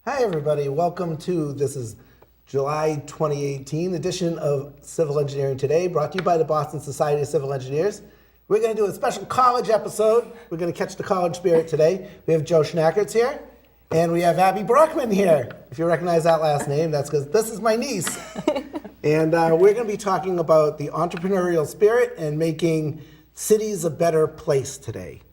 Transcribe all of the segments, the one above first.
Hi everybody, welcome to, this is July 2018 edition of Civil Engineering Today, brought to you by the Boston Society of Civil Engineers. We're going to do a special college episode. We're going to catch the college spirit today. We have Joe Schnackertz here, and we have Abby Brockman here. If you recognize that last name, that's because this is my niece. And we're going to be talking about the entrepreneurial spirit and making cities a better place today.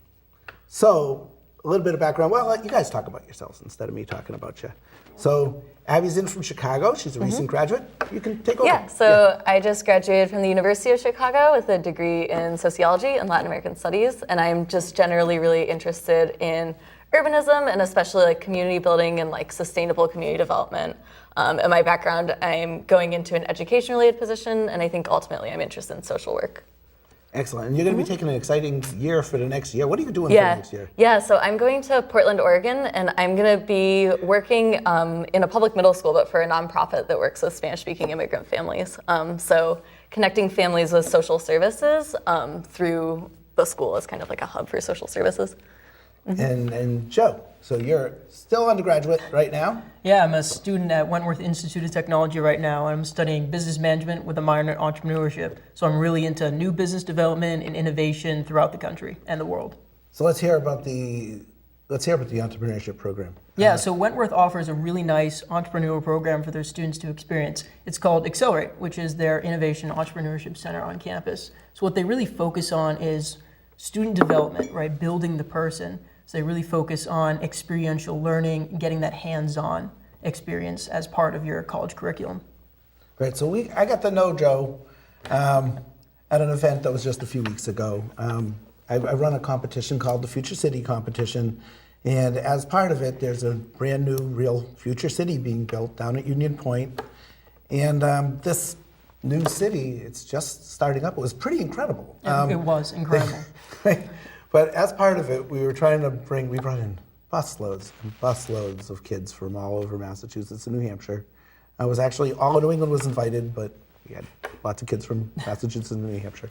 So, a little bit of background. Well, you guys talk about yourselves instead of me talking about you. So, Abby's in from Chicago. She's a recent graduate. You can take over. I just graduated from the University of Chicago with a degree in sociology and Latin American studies, and I'm just generally really interested in urbanism and especially like community building and like sustainable community development. In my background, I'm going into an education-related position, and I think ultimately I'm interested in social work. Excellent. And you're going to be taking an exciting year for the next year. What are you doing for the next year? Yeah, so I'm going to Portland, Oregon, and I'm going to be working in a public middle school, but for a nonprofit that works with Spanish-speaking immigrant families. So connecting families with social services through the school is kind of like a hub for social services. And Joe, so you're still undergraduate right now? Yeah, I'm a student at Wentworth Institute of Technology right now. I'm studying business management with a minor in entrepreneurship. So I'm really into new business development and innovation throughout the country and the world. So let's hear about the entrepreneurship program. Yeah, so Wentworth offers a really nice entrepreneurial program for their students to experience. It's called Accelerate, which is their innovation entrepreneurship center on campus. So what they really focus on is student development, right? Building the person. So they really focus on experiential learning, getting that hands-on experience as part of your college curriculum. Great. So I got to know Joe at an event that was just a few weeks ago. I run a competition called the Future City Competition, and as part of it, there's a brand new, real future city being built down at Union Point. And this new city, it's just starting up. It was pretty incredible. It was incredible. But as part of it, we brought in busloads and busloads of kids from all over Massachusetts and New Hampshire. I was actually, all of New England was invited, but we had lots of kids from Massachusetts and New Hampshire.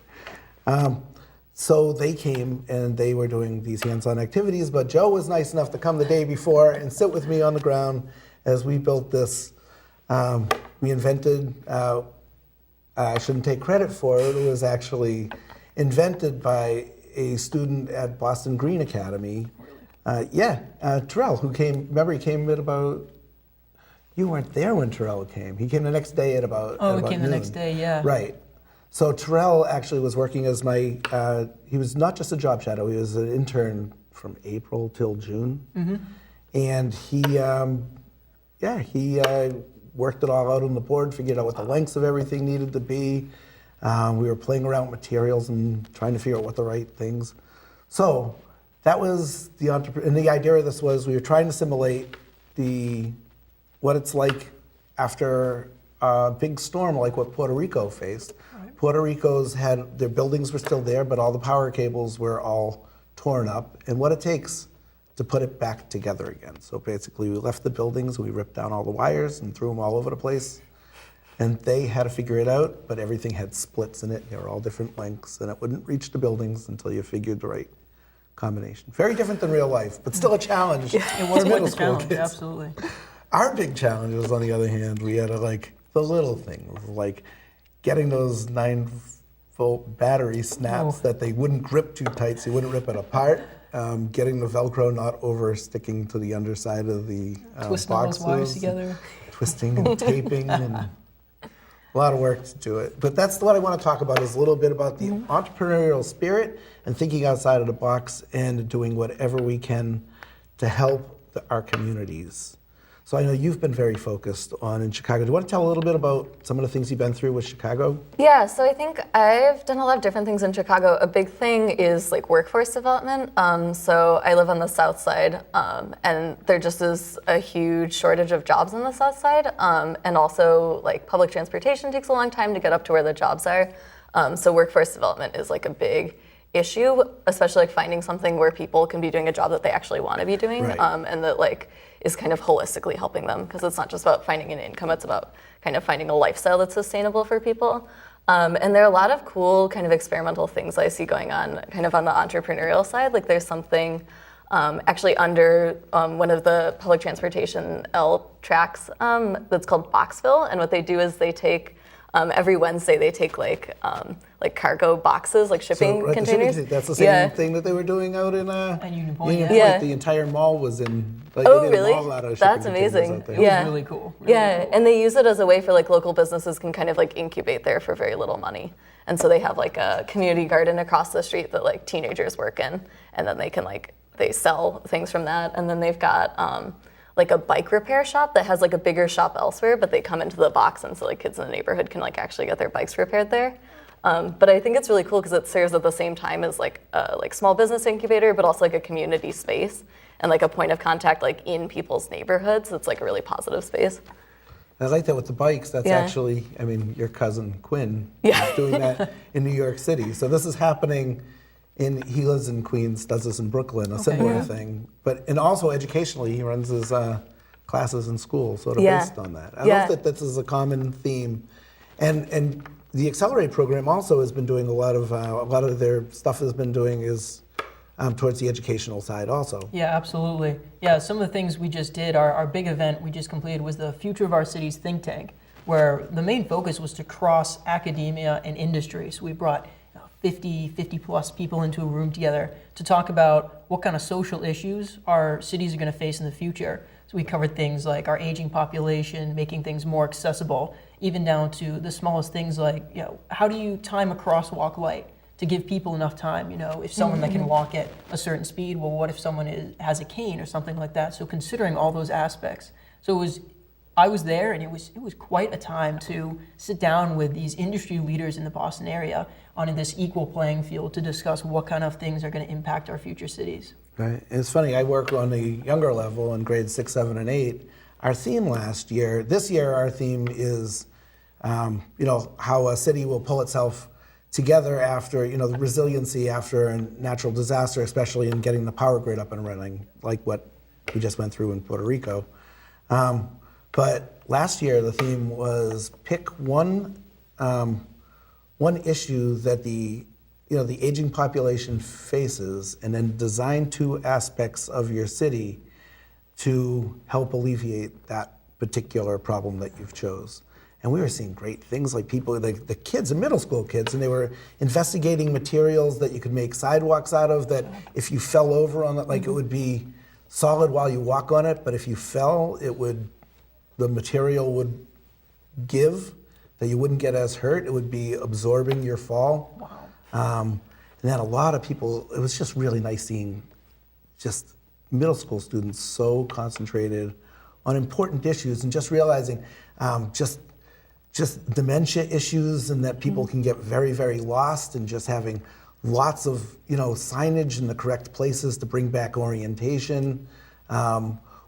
So they came and they were doing these hands-on activities, but Joe was nice enough to come the day before and sit with me on the ground as we built this. We invented, I shouldn't take credit for it, it was actually invented by a student at Boston Green Academy. Terrell, who came, remember he came at about, you weren't there when Terrell came. He came the next day at about he came noon. The next day, yeah. Right. So Terrell actually was working as he was not just a job shadow, he was an intern from April till June. Mm-hmm. And he worked it all out on the board, figured out what the lengths of everything needed to be. We were playing around with materials and trying to figure out what the right things. So that was and the idea of this was we were trying to simulate what it's like after a big storm like what Puerto Rico faced. Right. Puerto Rico's their buildings were still there, but all the power cables were all torn up, and what it takes to put it back together again. So basically we left the buildings, we ripped down all the wires and threw them all over the place. And they had to figure it out, but everything had splits in it. They were all different lengths, and it wouldn't reach the buildings until you figured the right combination. Very different than real life, but still a challenge. It was quite a challenge, kids. Absolutely. Our big challenge was, on the other hand, we had the little things, like getting those 9-volt battery snaps that they wouldn't grip too tight so you wouldn't rip it apart. Getting the Velcro not over sticking to the underside of the twisting boxes. Those wires together. Twisting and taping and a lot of work to do it. But that's what I want to talk about, is a little bit about the entrepreneurial spirit and thinking outside of the box and doing whatever we can to help our communities. So I know you've been very focused on in Chicago. Do you want to tell a little bit about some of the things you've been through with Chicago? Yeah, so I think I've done a lot of different things in Chicago. A big thing is like workforce development. So I live on the south side, and there just is a huge shortage of jobs on the south side. And also like public transportation takes a long time to get up to where the jobs are. So workforce development is like a big issue, especially like finding something where people can be doing a job that they actually want to be doing, right. And that like is kind of holistically helping them, because it's not just about finding an income, it's about kind of finding a lifestyle that's sustainable for people. And there are a lot of cool kind of experimental things I see going on kind of on the entrepreneurial side. Like there's something actually under one of the public transportation L tracks that's called Boxville. And what they do is they take every Wednesday they take like cargo boxes, like shipping right, containers. That's the same thing that they were doing out in Union Point. Union Yeah. Point. The entire mall was in. Like, Oh, they did really? A mall out of That's shipping containers amazing. out there. It Yeah. was really cool. Really Yeah, cool. and they use it as a way for like local businesses can kind of like incubate there for very little money. And so they have like a community garden across the street that like teenagers work in, and then they can like they sell things from that. And then they've got like a bike repair shop that has like a bigger shop elsewhere, but they come into the box, and so like kids in the neighborhood can like actually get their bikes repaired there. But I think it's really cool because it serves at the same time as like a like small business incubator, but also like a community space and like a point of contact like in people's neighborhoods. It's like a really positive space. I like that with the bikes. That's Yeah. actually, I mean, your cousin Quinn Yeah. is doing that in New York City. So this is happening he lives in Queens, does this in Brooklyn, a similar yeah. thing. And also educationally, he runs his classes in school, sort of Yeah. based on that. I Yeah. love that this is a common theme. And the Accelerate program also has been doing a lot of their stuff has been doing is towards the educational side also. Yeah, absolutely. Yeah, some of the things we just did, our big event we just completed was the Future of Our Cities think tank, where the main focus was to cross academia and industry. So we brought 50 plus people into a room together to talk about what kind of social issues our cities are going to face in the future. So we covered things like our aging population, making things more accessible, even down to the smallest things like, how do you time a crosswalk light to give people enough time? If someone that can walk at a certain speed, well, what if someone has a cane or something like that? So considering all those aspects. So I was there, and it was quite a time to sit down with these industry leaders in the Boston area on this equal playing field to discuss what kind of things are going to impact our future cities. Right. And it's funny, I work on the younger level in grades 6, 7, and 8. Our theme this year our theme is, how a city will pull itself together after, the resiliency after a natural disaster, especially in getting the power grid up and running, like what we just went through in Puerto Rico. But last year the theme was pick one issue that the aging population faces, and then design 2 aspects of your city to help alleviate that particular problem that you've chose. And we were seeing great things like people, like the kids, the middle school kids, and they were investigating materials that you could make sidewalks out of that if you fell over on it, like it would be solid while you walk on it, but if you fell, the material would give, that you wouldn't get as hurt. It would be absorbing your fall. Wow. And then a lot of people, it was just really nice seeing just middle school students so concentrated on important issues and just realizing just dementia issues, and that people can get very, very lost, and just having lots of signage in the correct places to bring back orientation,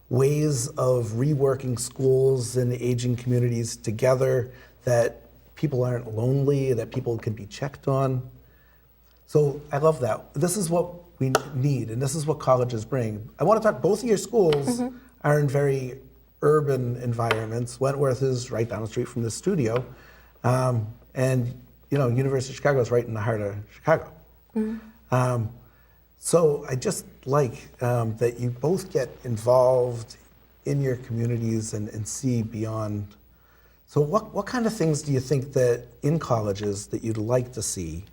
ways of reworking schools and aging communities together, that people aren't lonely, that people can be checked on. So I love that. This is what we need, and this is what colleges bring. I want to talk, both of your schools are in very urban environments. Wentworth is right down the street from the studio, and University of Chicago is right in the heart of Chicago. So I just like that you both get involved in your communities and see beyond. So what kind of things do you think that in colleges that you'd like to see?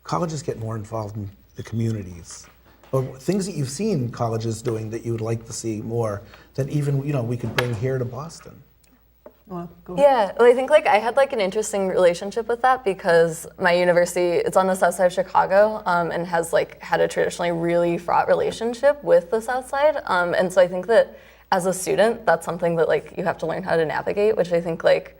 Colleges get more involved in the communities, or things that you've seen colleges doing that you would like to see more, that even we could bring here to Boston. Well, go ahead. Yeah, well, I think like I had like an interesting relationship with that because my university, it's on the south side of Chicago, and has like had a traditionally really fraught relationship with the south side. And so I think that as a student, that's something that like you have to learn how to navigate, which I think like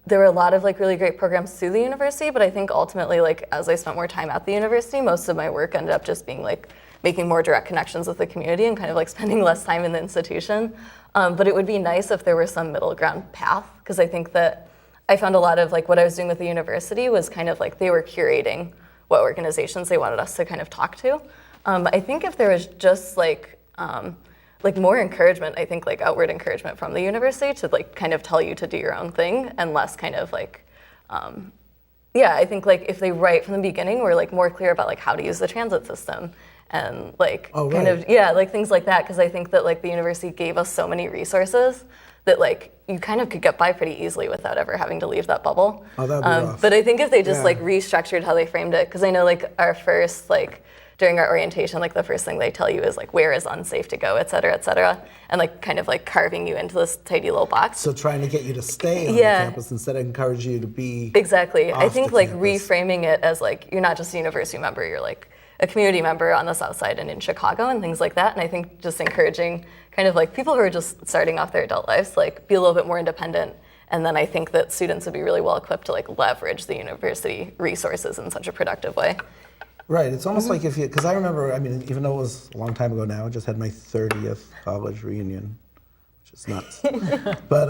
there were a lot of like really great programs through the university, but I think ultimately like as I spent more time at the university, most of my work ended up just being like making more direct connections with the community and kind of like spending less time in the institution. But it would be nice if there were some middle ground path, because I think that I found a lot of like what I was doing with the university was kind of like they were curating what organizations they wanted us to kind of talk to. I think if there was just like more encouragement, I think like outward encouragement from the university to like kind of tell you to do your own thing, and less kind of like yeah, I think like if they right from the beginning were like more clear about like how to use the transit system and like kind of like things like that, because I think that like the university gave us so many resources that like you kind of could get by pretty easily without ever having to leave that bubble. Oh, that'd be rough. But I think if they just like restructured how they framed it, because I know like our first like during our orientation, like the first thing they tell you is like where is unsafe to go, et cetera, and like kind of like carving you into this tidy little box. So trying to get you to stay on the campus instead of encourage you to be exactly. I think like campus. Reframing it as like you're not just a university member, you're like a community member on the south side and in Chicago and things like that. And I think just encouraging kind of like people who are just starting off their adult lives, like be a little bit more independent. And then I think that students would be really well equipped to like leverage the university resources in such a productive way. Right, it's almost like if you, because I remember, I mean, even though it was a long time ago now, I just had my 30th college reunion, which is nuts. But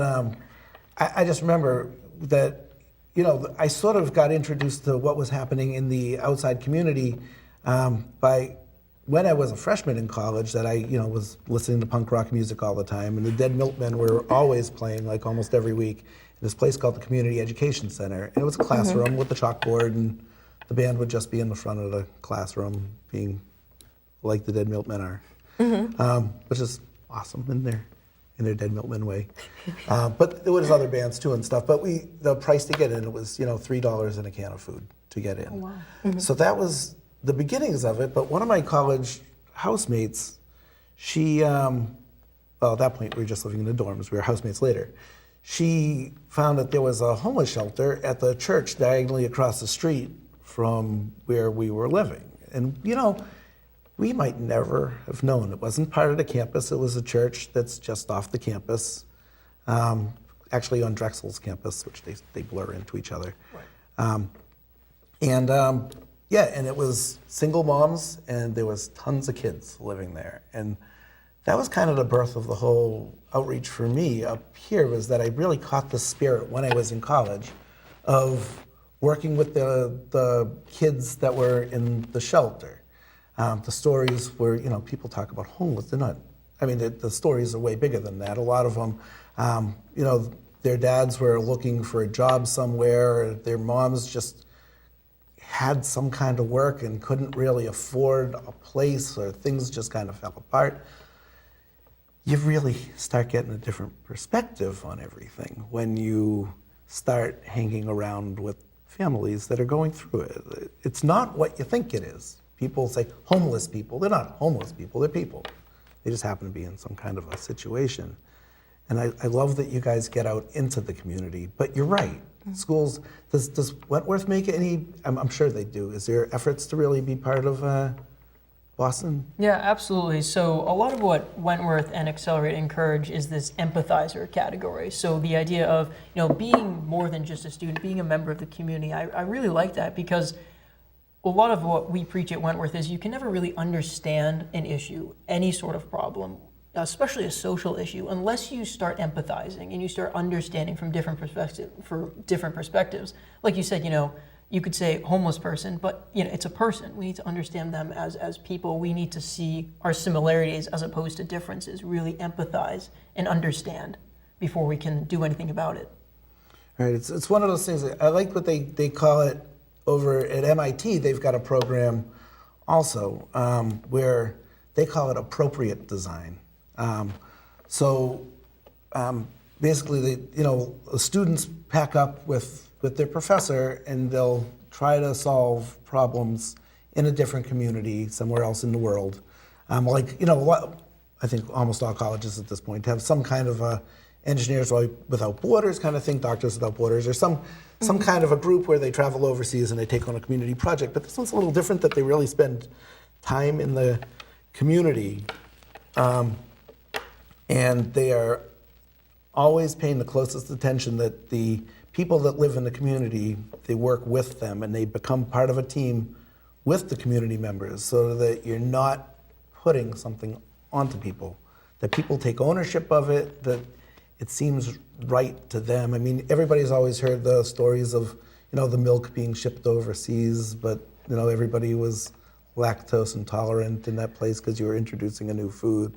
I just remember that, you know, I sort of got introduced to what was happening in the outside community by when I was a freshman in college, that I, you know, was listening to punk rock music all the time, and the Dead Milkmen were always playing, like almost every week, in this place called the Community Education Center. And it was a classroom with the chalkboard, and the band would just be in the front of the classroom, being like the Dead Milkmen are, which is awesome in their Dead Milkmen way. But there was other bands too and stuff. But the price to get in, it was, you know, $3 and a can of food to get in. Oh, wow. So that was the beginnings of it. But one of my college housemates, she, well, at that point we were just living in the dorms. We were housemates later. She found that there was a homeless shelter at the church diagonally across the street from where we were living. And, you know, we might never have known. It wasn't part of the campus. It was a church that's just off the campus, actually on Drexel's campus, which they blur into each other. Right. And it was single moms, and there was tons of kids living there. And that was kind of the birth of the whole outreach for me up here, was that I really caught the spirit when I was in college of working with the kids that were in the shelter. The stories were, you know, people talk about homeless. They're not, I mean, the stories are way bigger than that. A lot of them, you know, their dads were looking for a job somewhere. Their moms just had some kind of work and couldn't really afford a place, or things just kind of fell apart. You really start getting a different perspective on everything when you start hanging around with families that are going through it. It's not what you think it is. People say homeless people. They're not homeless people, they're people. They just happen to be in some kind of a situation. And I love that you guys get out into the community, but you're right. Schools, does Wentworth make any, I'm sure they do, is there efforts to really be part of Boston? Yeah, absolutely. So a lot of what Wentworth and Accelerate encourage is this empathizer category. So the idea of, you know, being more than just a student, being a member of the community. I really like that, because a lot of what we preach at Wentworth is you can never really understand an issue, any sort of problem, especially a social issue, unless you start empathizing and you start understanding from different perspectives. Like you said, you know, you could say homeless person, but you know, it's a person. We need to understand them as people. We need to see our similarities as opposed to differences, really empathize and understand before we can do anything about it. Right, it's one of those things. I like what they call it over at MIT. They've got a program also where they call it appropriate design. Basically, the students pack up with their professor, and they'll try to solve problems in a different community somewhere else in the world. I think almost all colleges at this point have some kind of a Engineers Without Borders kind of thing, Doctors Without Borders, or some kind of a group where they travel overseas and they take on a community project. But this one's a little different, that they really spend time in the community, and they are always paying the closest attention that the people that live in the community, they work with them and they become part of a team with the community members, so that you're not putting something onto people, that people take ownership of it, that it seems right to them. I mean, everybody's always heard the stories of, the milk being shipped overseas, but everybody was lactose intolerant in that place because you were introducing a new food.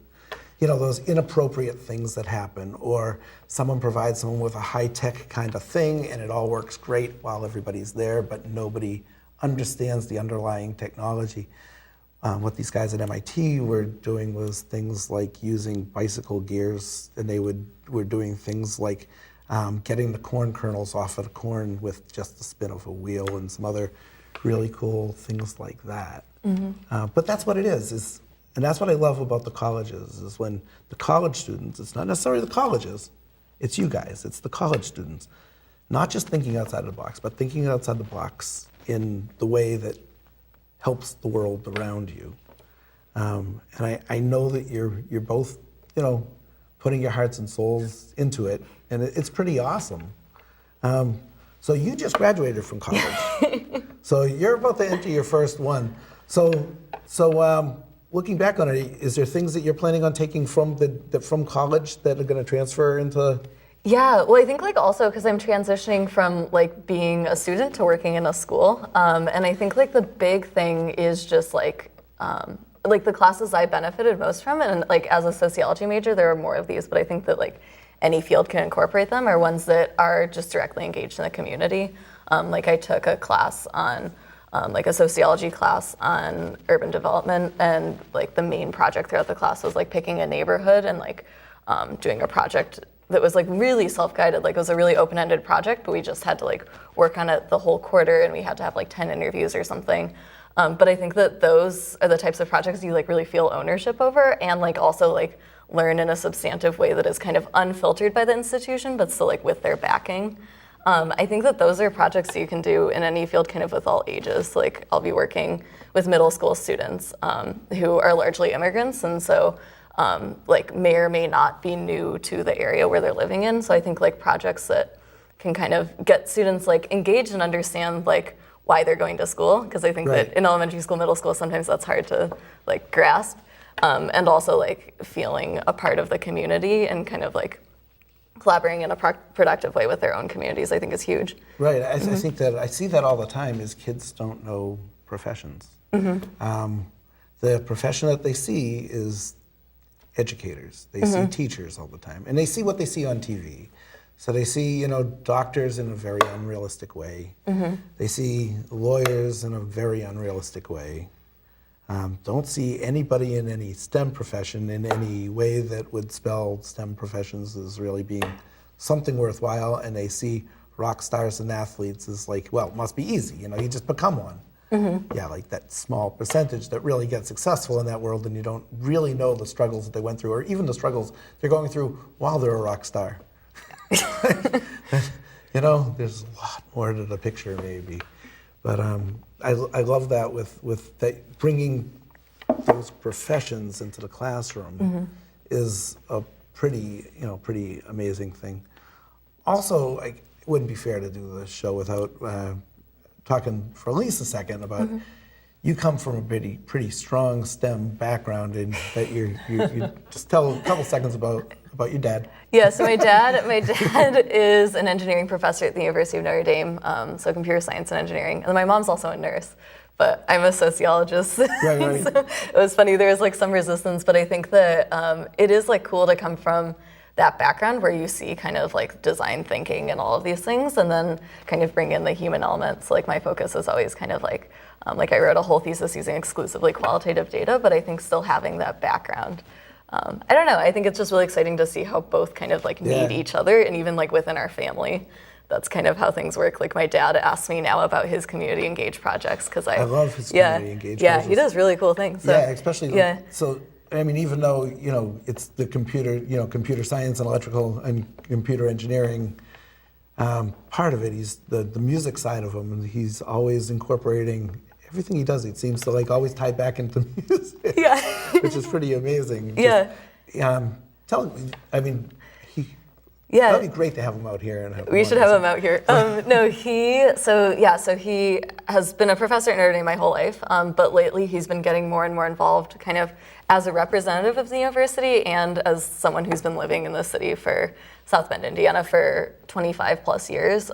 those inappropriate things that happen, or someone provides someone with a high-tech kind of thing and it all works great while everybody's there, but nobody understands the underlying technology. What these guys at MIT were doing was things like using bicycle gears, and they were doing things like getting the corn kernels off of the corn with just the spin of a wheel, and some other really cool things like that. But that's what it is, and that's what I love about the colleges, is when the college students, it's not necessarily the colleges, it's you guys, it's the college students, not just thinking outside of the box, but thinking outside the box in the way that helps the world around you. And I know that you're both, putting your hearts and souls into it, and it's pretty awesome. So you just graduated from college. So you're about to enter your first one. So looking back on it, is there things that you're planning on taking from college that are going to transfer into? Yeah, well, I think also because I'm transitioning from being a student to working in a school, and I think the big thing is just the classes I benefited most from, and as a sociology major, there are more of these, but I think that any field can incorporate them, are ones that are just directly engaged in the community. I took a class on a sociology class on urban development, and the main project throughout the class was picking a neighborhood and doing a project that was really self-guided. It was a really open-ended project, but we just had to work on it the whole quarter, and we had to have 10 interviews or something. But I think that those are the types of projects you really feel ownership over, and also learn in a substantive way that is kind of unfiltered by the institution, but still with their backing. I think that those are projects that you can do in any field kind of with all ages. I'll be working with middle school students who are largely immigrants, and so may or may not be new to the area where they're living in. So I think projects that can kind of get students engaged and understand why they're going to school, because I think that in elementary school, middle school, sometimes that's hard to grasp, and also feeling a part of the community and kind of collaborating in a productive way with their own communities, I think is huge. Right, I think that I see that all the time is kids don't know professions. The profession that they see is educators. They see teachers all the time, and they see what they see on TV. So they see, doctors in a very unrealistic way. They see lawyers in a very unrealistic way. Don't see anybody in any STEM profession in any way that would spell STEM professions as really being something worthwhile, and they see rock stars and athletes as well, it must be easy, you just become one. Yeah, that small percentage that really gets successful in that world, and you don't really know the struggles that they went through, or even the struggles they're going through while they're a rock star. There's a lot more to the picture maybe, but I love that with that bringing those professions into the classroom is a pretty amazing thing. Also, it wouldn't be fair to do this show without talking for at least a second about you come from a pretty strong STEM background, and that you just tell a couple seconds about your dad. Yeah, so my dad is an engineering professor at the University of Notre Dame, so computer science and engineering. And my mom's also a nurse, but I'm a sociologist. Right. So it was funny, there's some resistance, but I think that it is cool to come from that background where you see kind of design thinking and all of these things, and then kind of bring in the human elements. My focus is always kind of I wrote a whole thesis using exclusively qualitative data, but I think still having that background. I don't know, I think it's just really exciting to see how both kind of need each other, and even within our family, that's kind of how things work. My dad asks me now about his community engaged projects, because I love his community engaged projects. Yeah, he does really cool things. So, especially so. I mean, even though it's the computer science and electrical and computer engineering part of it, he's the music side of him, and he's always incorporating everything he does. It seems to always tie back into music, which is pretty amazing. Tell him. I mean, that'd be great to have him out here. We should have him out here. No, he has been a professor at Notre Dame my whole life, but lately he's been getting more and more involved kind of as a representative of the university and as someone who's been living in the city for South Bend, Indiana for 25 plus years,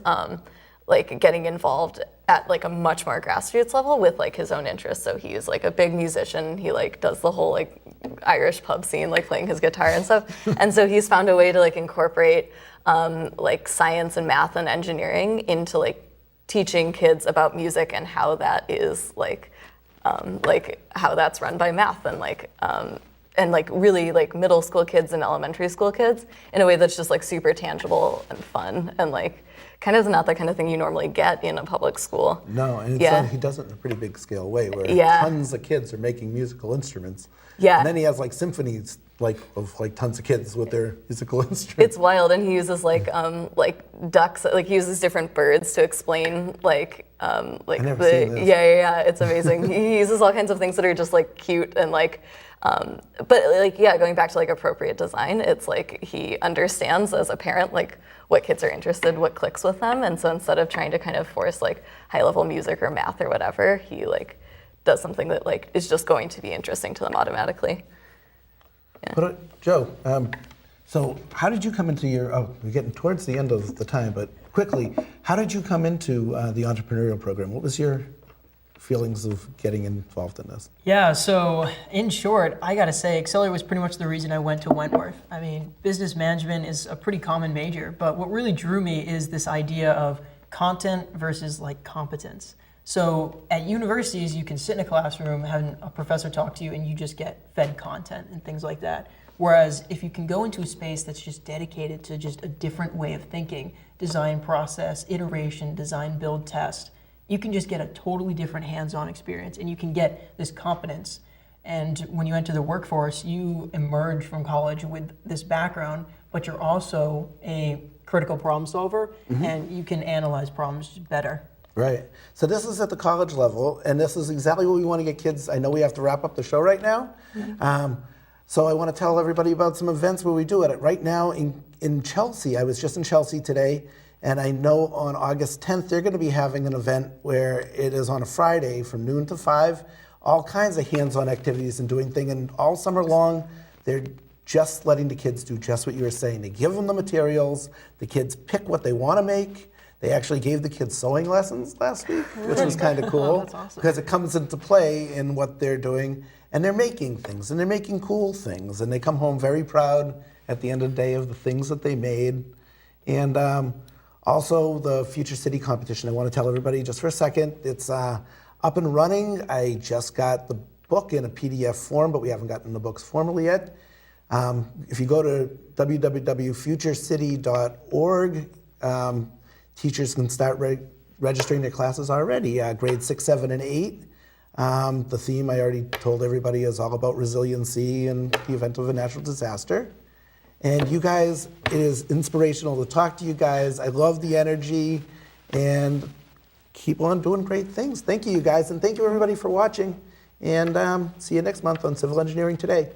getting involved at like a much more grassroots level with like his own interests. So he's like a big musician. He like does the whole like Irish pub scene, like playing his guitar and stuff. And so he's found a way to like incorporate like science and math and engineering into like teaching kids about music and how that is like how that's run by math and like really like middle school kids and elementary school kids in a way that's just like super tangible and fun and like kind of not the kind of thing you normally get in a public school. No, and it's Yeah. he does it in a pretty big scale way where Yeah. tons of kids are making musical instruments. Yeah. And then he has like symphonies of tons of kids with their musical instruments. It's wild, and he uses like ducks, like he uses different birds to explain like never seen this. yeah, it's amazing. He uses all kinds of things that are just like cute and like but like yeah, going back to like appropriate design, it's like he understands as a parent like what kids are interested, what clicks with them, and so instead of trying to kind of force like high level music or math or whatever, he like does something that like is just going to be interesting to them automatically. But Joe, so how did you come into we're getting towards the end of the time, but quickly, how did you come into the entrepreneurial program? What was your feelings of getting involved in this? Yeah, so in short, I gotta say, Accelerate was pretty much the reason I went to Wentworth. I mean, business management is a pretty common major, but what really drew me is this idea of content versus like competence. So at universities, you can sit in a classroom, have a professor talk to you, and you just get fed content and things like that. Whereas if you can go into a space that's just dedicated to just a different way of thinking, design process, iteration, design, build, test, you can just get a totally different hands-on experience, and you can get this competence. And when you enter the workforce, you emerge from college with this background, but you're also a critical problem solver, and you can analyze problems better. Right. So this is at the college level, and this is exactly what we want to get kids. I know we have to wrap up the show right now. So I want to tell everybody about some events where we do it. Right now in Chelsea, I was just in Chelsea today, and I know on August 10th, they're going to be having an event where it is on a Friday from noon to 5, all kinds of hands-on activities and doing things. And all summer long, they're just letting the kids do just what you were saying. They give them the materials, the kids pick what they want to make. They actually gave the kids sewing lessons last week, which was kind of cool. That's awesome. Because it comes into play in what they're doing. And they're making things, and they're making cool things. And they come home very proud at the end of the day of the things that they made. And also the Future City competition, I want to tell everybody just for a second, it's up and running. I just got the book in a PDF form, but we haven't gotten the books formally yet. If you go to www.futurecity.org, teachers can start registering their classes already, grades 6, 7, and 8. The theme I already told everybody is all about resiliency in the event of a natural disaster. And you guys, it is inspirational to talk to you guys. I love the energy, and keep on doing great things. Thank you, you guys, and thank you everybody for watching. And see you next month on Civil Engineering Today.